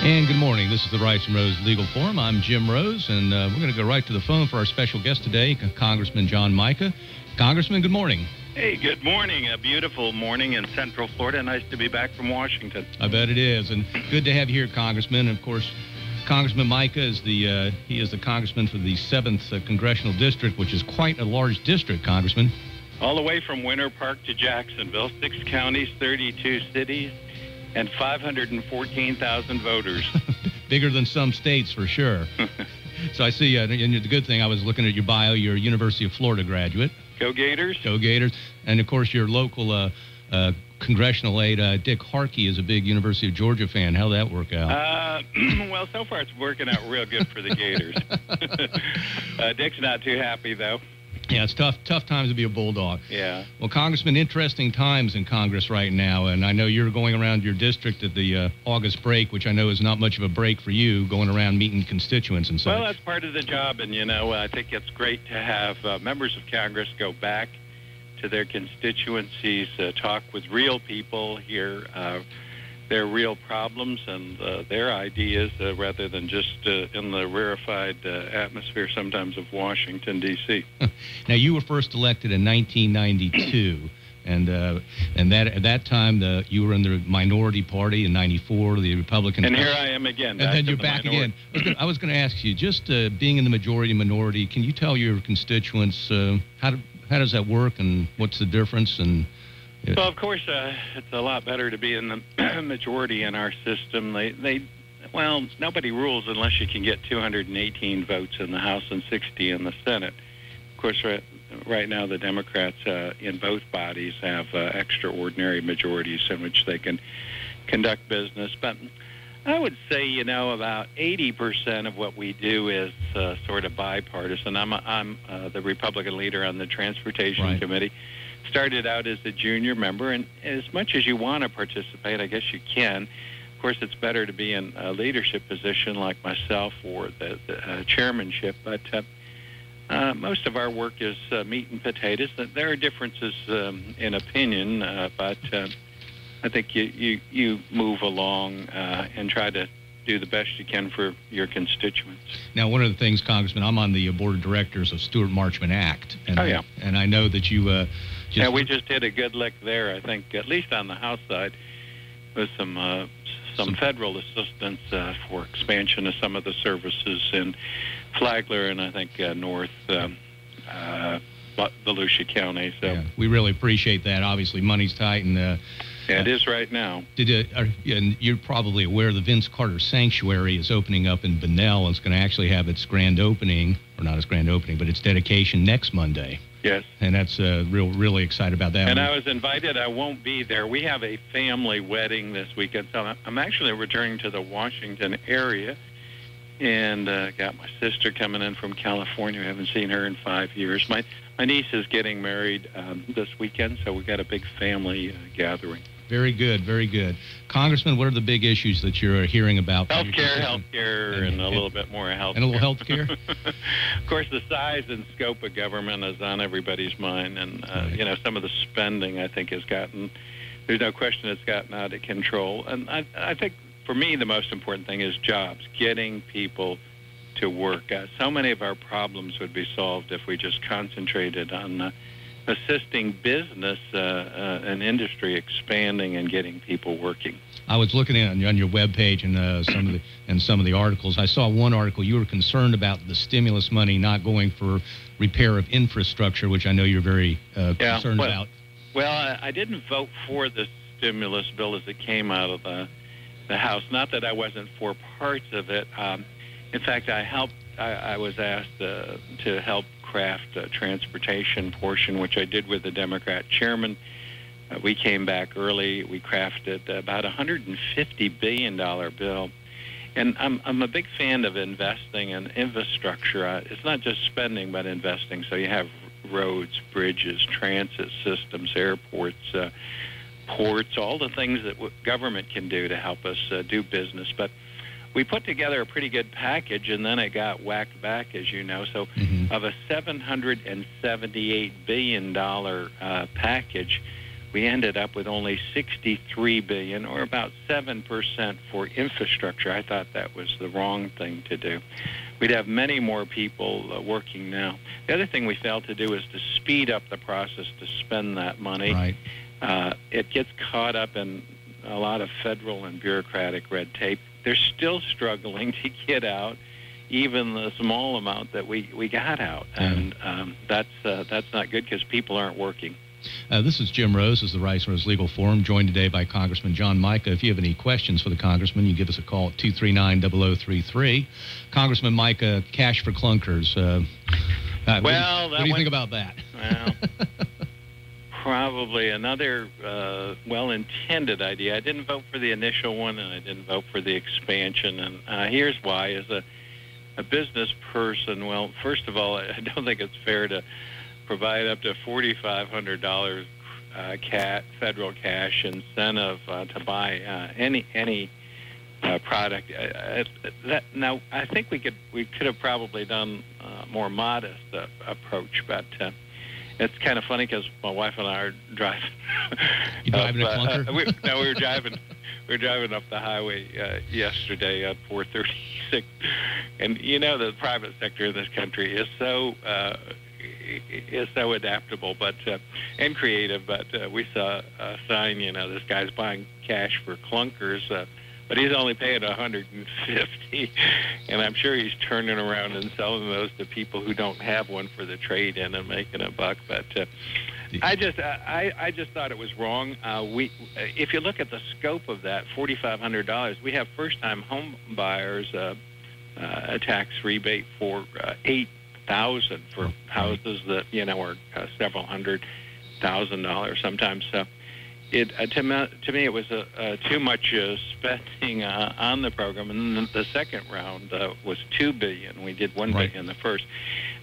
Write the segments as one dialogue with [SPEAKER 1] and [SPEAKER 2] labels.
[SPEAKER 1] And good morning. This is the Rice and Rose Legal Forum. I'm Jim Rose, and we're going to go right to the phone for our special guest today, Congressman John Mica. Congressman, good morning.
[SPEAKER 2] Hey, good morning. A beautiful morning in Central Florida. Nice to be back from Washington.
[SPEAKER 1] I bet it is, and good to have you here, Congressman. And of course, Congressman Mica is the congressman for the 7th Congressional District, which is quite a large district, Congressman.
[SPEAKER 2] All the way from Winter Park to Jacksonville, 6 counties, 32 cities, and 514,000 voters.
[SPEAKER 1] Bigger than some states, for sure. So I see, and the good thing, I was looking at your bio, you're a University of Florida graduate.
[SPEAKER 2] Go Gators.
[SPEAKER 1] Go Gators. And, of course, your local congressional aide, Dick Harkey, is a big University of Georgia fan. How'd that work out?
[SPEAKER 2] Well, so far it's working out real good for the Gators. Dick's not too happy, though.
[SPEAKER 1] Yeah, it's tough times to be a Bulldog.
[SPEAKER 2] Yeah.
[SPEAKER 1] Well, Congressman, interesting times in Congress right now, and I know you're going around your district at the August break, which I know is not much of a break for you, going around meeting constituents and such.
[SPEAKER 2] Well, that's part of the job, and, I think it's great to have members of Congress go back to their constituencies, talk with real people, hear their real problems and their ideas rather than just in the rarefied atmosphere sometimes of Washington, D.C.
[SPEAKER 1] Now, you were first elected in 1992, and that at that time you were in the minority party in 94, the Republican
[SPEAKER 2] And
[SPEAKER 1] Party.
[SPEAKER 2] here I am again.
[SPEAKER 1] And then you're back again. I was going to ask you, just being in the minority, can you tell your constituents how does that work and what's the difference? And
[SPEAKER 2] well, of course, it's a lot better to be in the majority in our system. Well, nobody rules unless you can get 218 votes in the House and 60 in the Senate. Of course, right now the Democrats in both bodies have extraordinary majorities in which they can conduct business. But I would say, about 80% of what we do is sort of bipartisan. I'm the Republican leader on the Transportation Committee. Started out as a junior member, and as much as you want to participate, I guess you can. Of course, it's better to be in a leadership position like myself or the chairmanship, but most of our work is meat and potatoes. There are differences in opinion, but I think you move along and try to do the best you can for your constituents.
[SPEAKER 1] Now, one of the things, Congressman, I'm on the board of directors of Stewart Marchman Act. And and I know that you
[SPEAKER 2] we just did a good lick there, I think, at least on the House side, with some federal assistance for expansion of some of the services in Flagler and I think North Volusia County. So
[SPEAKER 1] we really appreciate that. Obviously, money's tight, and
[SPEAKER 2] it is right now.
[SPEAKER 1] And you're probably aware the Vince Carter Sanctuary is opening up in Bunnell, and it's going to actually have its grand opening, or not its grand opening, but its dedication next Monday.
[SPEAKER 2] Yes.
[SPEAKER 1] And that's really excited about that.
[SPEAKER 2] And I was invited. I won't be there. We have a family wedding this weekend, so I'm actually returning to the Washington area, and got my sister coming in from California. I haven't seen her in 5 years. My niece is getting married this weekend, so we got a big family gathering.
[SPEAKER 1] Very good, very good. Congressman, what are the big issues that you're hearing about?
[SPEAKER 2] Healthcare, and a little bit more healthcare.
[SPEAKER 1] And a little healthcare?
[SPEAKER 2] Of course, the size and scope of government is on everybody's mind, and some of the spending, I think, there's no question it's gotten out of control. And I think, for me, the most important thing is jobs, getting people to work. So many of our problems would be solved if we just concentrated on assisting business and industry expanding and getting people working. I
[SPEAKER 1] was looking on your webpage and some of the articles. I saw one article. You were concerned about the stimulus money not going for repair of infrastructure, which I know you're very concerned about.
[SPEAKER 2] Well, I didn't vote for the stimulus bill as it came out of the House. Not that I wasn't for parts of it. In fact, I was asked to help craft a transportation portion, which I did with the Democrat chairman. We came back early. We crafted about $150 billion bill. And I'm a big fan of investing in infrastructure. It's not just spending, but investing. So you have roads, bridges, transit systems, airports, ports, all the things that government can do to help us do business. But we put together a pretty good package, and then it got whacked back, as you know. So of a $778 billion package, we ended up with only $63 billion, or about 7% for infrastructure. I thought that was the wrong thing to do. We'd have many more people working now. The other thing we failed to do is to speed up the process to spend that money.
[SPEAKER 1] Right.
[SPEAKER 2] It gets caught up in a lot of federal and bureaucratic red tape. They're still struggling to get out even the small amount that we got out, and that's not good because people aren't working.
[SPEAKER 1] This is Jim Rose, this is the Rice Rose Legal Forum, joined today by Congressman John Mica. If you have any questions for the Congressman, you give us a call at 239-0033. Congressman Mica, cash for clunkers. What do you think about that?
[SPEAKER 2] Well, probably another well-intended idea. I didn't vote for the initial one, and I didn't vote for the expansion, and here's why. As a business person, well, first of all, I don't think it's fair to provide up to $4,500 federal cash incentive to buy any product. Now, I think we could have probably done a more modest approach, but it's kind of funny because my wife and I are driving.
[SPEAKER 1] You driving a clunker?
[SPEAKER 2] We were driving. We were driving up the highway yesterday at 436, and you know the private sector in this country is so adaptable, but and creative. But we saw a sign. You know, this guy's buying cash for clunkers, but he's only paying $150, and I'm sure he's turning around and selling those to people who don't have one for the trade-in and making a buck. But I just thought it was wrong. If you look at the scope of that, $4,500, we have first-time home buyers a tax rebate for $8,000 for houses that are several $100,000 sometimes. So to me it was too much spending on the program. And then the second round was $2 billion. We did $1 billion the first.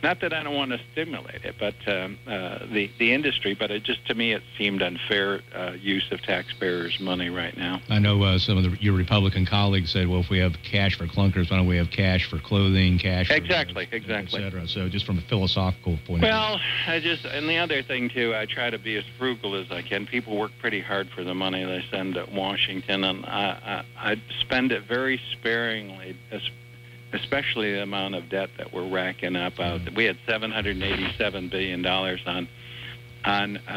[SPEAKER 2] Not that I don't want to stimulate it, but the industry. But to me, it seemed unfair use of taxpayers' money right now.
[SPEAKER 1] I know some of your Republican colleagues said, well, if we have cash for clunkers, why don't we have cash for clothing, cash
[SPEAKER 2] exactly,
[SPEAKER 1] et cetera. So just from a philosophical point of view.
[SPEAKER 2] Well, and the other thing, too, I try to be as frugal as I can. People work pretty hard for the money they send to Washington, and I spend it very sparingly, especially the amount of debt that we're racking up. We had $787 billion on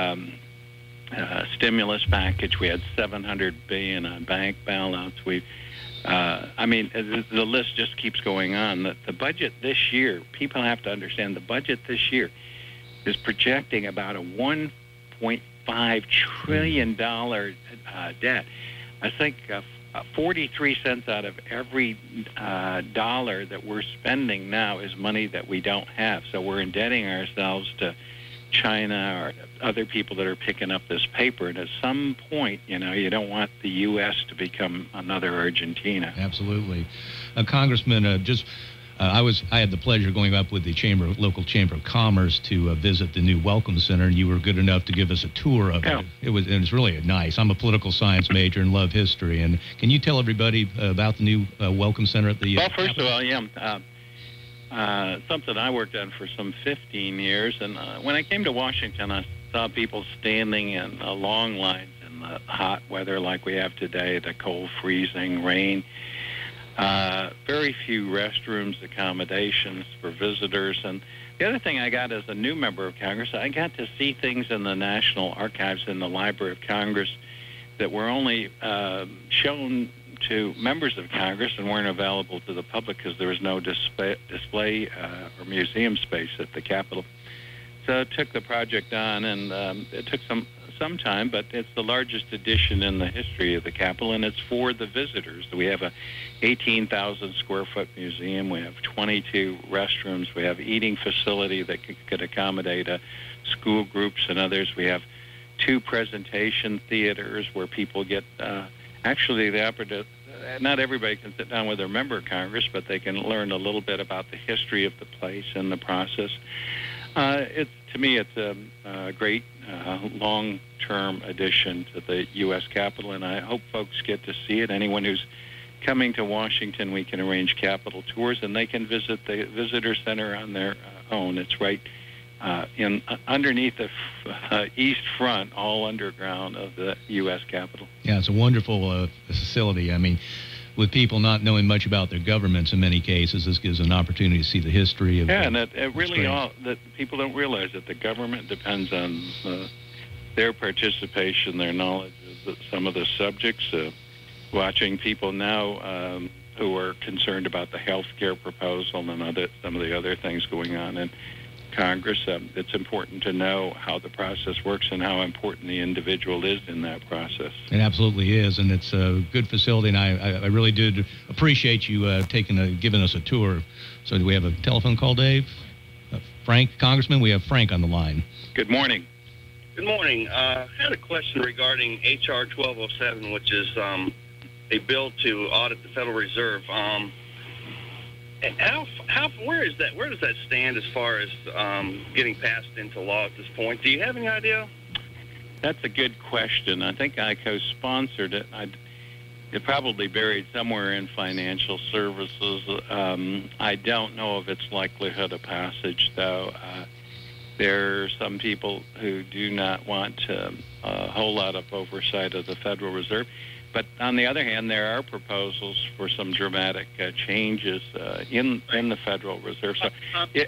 [SPEAKER 2] stimulus package. We had $700 billion on bank bailouts. The list just keeps going on. The budget this year, people have to understand, the budget this year is projecting about a $1.5 trillion debt. I think 43 cents out of every dollar that we're spending now is money that we don't have. So we're indebting ourselves to China or other people that are picking up this paper. And at some point, you don't want the U.S. to become another Argentina.
[SPEAKER 1] Absolutely. Congressman, I had the pleasure of going up with the local Chamber of Commerce to visit the new Welcome Center, and you were good enough to give us a tour of it. It was really nice. I'm a political science major and love history. And can you tell everybody about the new Welcome Center at the?
[SPEAKER 2] Well, first of all, something I worked on for some 15 years, and when I came to Washington, I saw people standing in long lines in the hot weather like we have today, the cold, freezing rain. Very few restrooms, accommodations for visitors. And the other thing I got as a new member of Congress, I got to see things in the National Archives in the Library of Congress that were only shown to members of Congress and weren't available to the public because there was no display or museum space at the Capitol. So I took the project on, and it took some time, but it's the largest addition in the history of the Capitol, and it's for the visitors. We have a 18,000 square foot museum. We have 22 restrooms. We have eating facility that could accommodate school groups and others. We have 2 presentation theaters where people get actually the opportunity. Not everybody can sit down with their member of Congress, but they can learn a little bit about the history of the place and the process. To me, it's a great long-term addition to the U.S. Capitol, and I hope folks get to see it. Anyone who's coming to Washington, we can arrange Capitol tours, and they can visit the Visitor Center on their own. It's right underneath the east front, all underground of the U.S. Capitol.
[SPEAKER 1] Yeah, it's a wonderful facility. I mean, with people not knowing much about their governments in many cases, this gives an opportunity to see the history of.
[SPEAKER 2] Yeah, and it really that people don't realize that the government depends on their participation, their knowledge of some of the subjects. Watching people now who are concerned about the health care proposal and some of the other things going on in Congress, it's important to know how the process works and how important the individual is in that process.
[SPEAKER 1] It absolutely is, and it's a good facility, and I really did appreciate you giving us a tour. So do we have a telephone call, Dave? Frank, Congressman, we have Frank on the line.
[SPEAKER 2] Good morning.
[SPEAKER 3] Good morning. I had a question regarding H.R. 1207, which is a bill to audit the Federal Reserve. Where does that stand as far as getting passed into law at this point? Do you have any idea?
[SPEAKER 2] That's a good question. I think I co-sponsored it. It probably buried somewhere in financial services. I don't know of its likelihood of passage, though. There are some people who do not want a whole lot of oversight of the Federal Reserve. But on the other hand, there are proposals for some dramatic changes in the Federal Reserve. So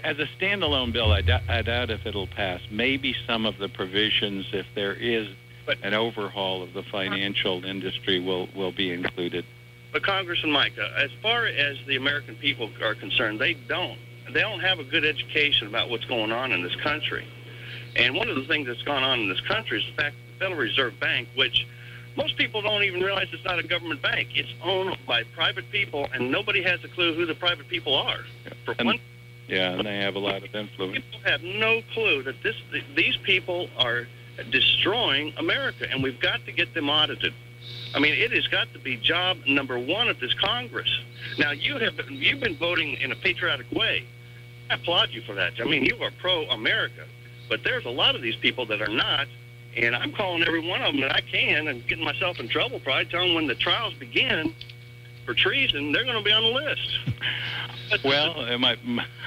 [SPEAKER 2] as a standalone bill, I doubt if it'll pass. Maybe some of the provisions, if there is an overhaul of the financial industry, will be included.
[SPEAKER 3] But Congressman Micah, as far as the American people are concerned, they don't have a good education about what's going on in this country. And one of the things that's gone on in this country is the fact that the Federal Reserve Bank, which most people don't even realize it's not a government bank. It's owned by private people, and nobody has a clue who the private people are.
[SPEAKER 2] And they have a lot of influence.
[SPEAKER 3] People have no clue that these people are destroying America, and we've got to get them audited. I mean, it has got to be job number one of this Congress. Now, you've been voting in a patriotic way. I applaud you for that. I mean, you are pro-America, but there's a lot of these people that are not. And I'm calling every one of them that I can and getting myself in trouble, probably telling them when the trials begin for treason, they're going to be on the list.
[SPEAKER 2] Well,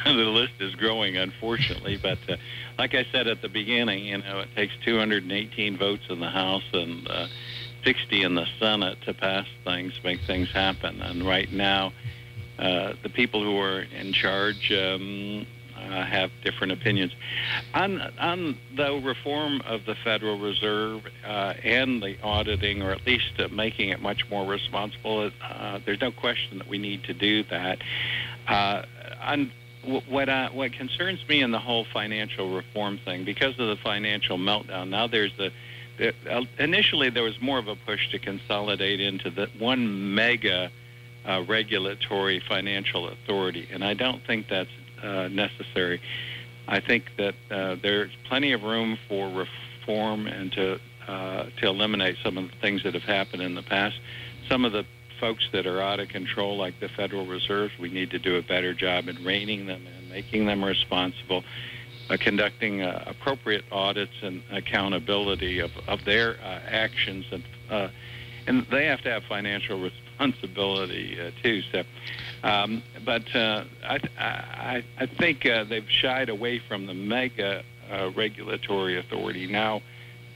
[SPEAKER 2] the list is growing, unfortunately. But like I said at the beginning, it takes 218 votes in the House and 60 in the Senate to pass things, make things happen. And right now, the people who are in charge have different opinions. On the reform of the Federal Reserve and the auditing, or at least making it much more responsible, there's no question that we need to do that. What concerns me in the whole financial reform thing, because of the financial meltdown, now there's initially there was more of a push to consolidate into the one mega regulatory financial authority, and I don't think that's necessary. I think that there's plenty of room for reform and to eliminate some of the things that have happened in the past. Some of the folks that are out of control, like the Federal Reserve, we need to do a better job in reining them in, making them responsible, conducting appropriate audits and accountability of their actions, and they have to have financial responsibility too. So. But I think they've shied away from the mega regulatory authority. Now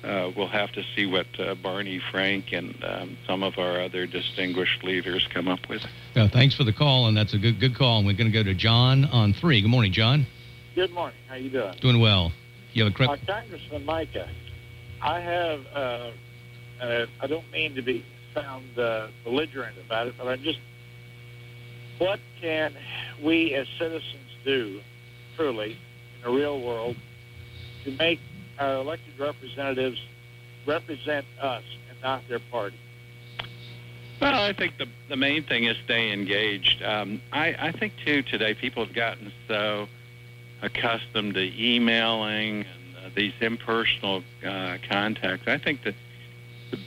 [SPEAKER 2] we'll have to see what Barney Frank and some of our other distinguished leaders come up with.
[SPEAKER 1] Thanks for the call, and that's a good call. And we're going to go to John on 3. Good morning, John.
[SPEAKER 4] Good morning. How you doing?
[SPEAKER 1] Doing well. You have a
[SPEAKER 4] Congressman Micah, I have, I don't mean to sound belligerent about it, but what can we as citizens do, truly, in the real world, to make our elected representatives represent us and not their party?
[SPEAKER 2] Well, I think the main thing is stay engaged. I think, too, today people have gotten so accustomed to emailing and these impersonal contacts. I think that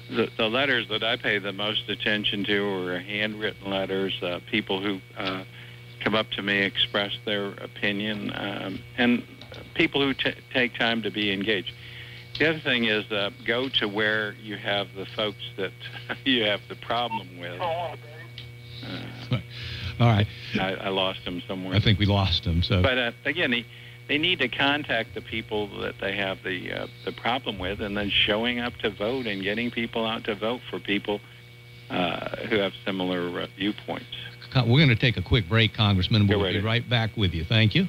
[SPEAKER 2] the letters that I pay the most attention to are handwritten letters, people who come up to me, express their opinion, and people who take time to be engaged. The other thing is go to where you have the folks that you have the problem with.
[SPEAKER 1] All right.
[SPEAKER 2] I lost him somewhere.
[SPEAKER 1] I think we lost him. So,
[SPEAKER 2] but again, they need to contact the people that they have the problem with, and then showing up to vote and getting people out to vote for people who have similar viewpoints.
[SPEAKER 1] We're going to take a quick break, Congressman. We'll be right back with you. Thank you.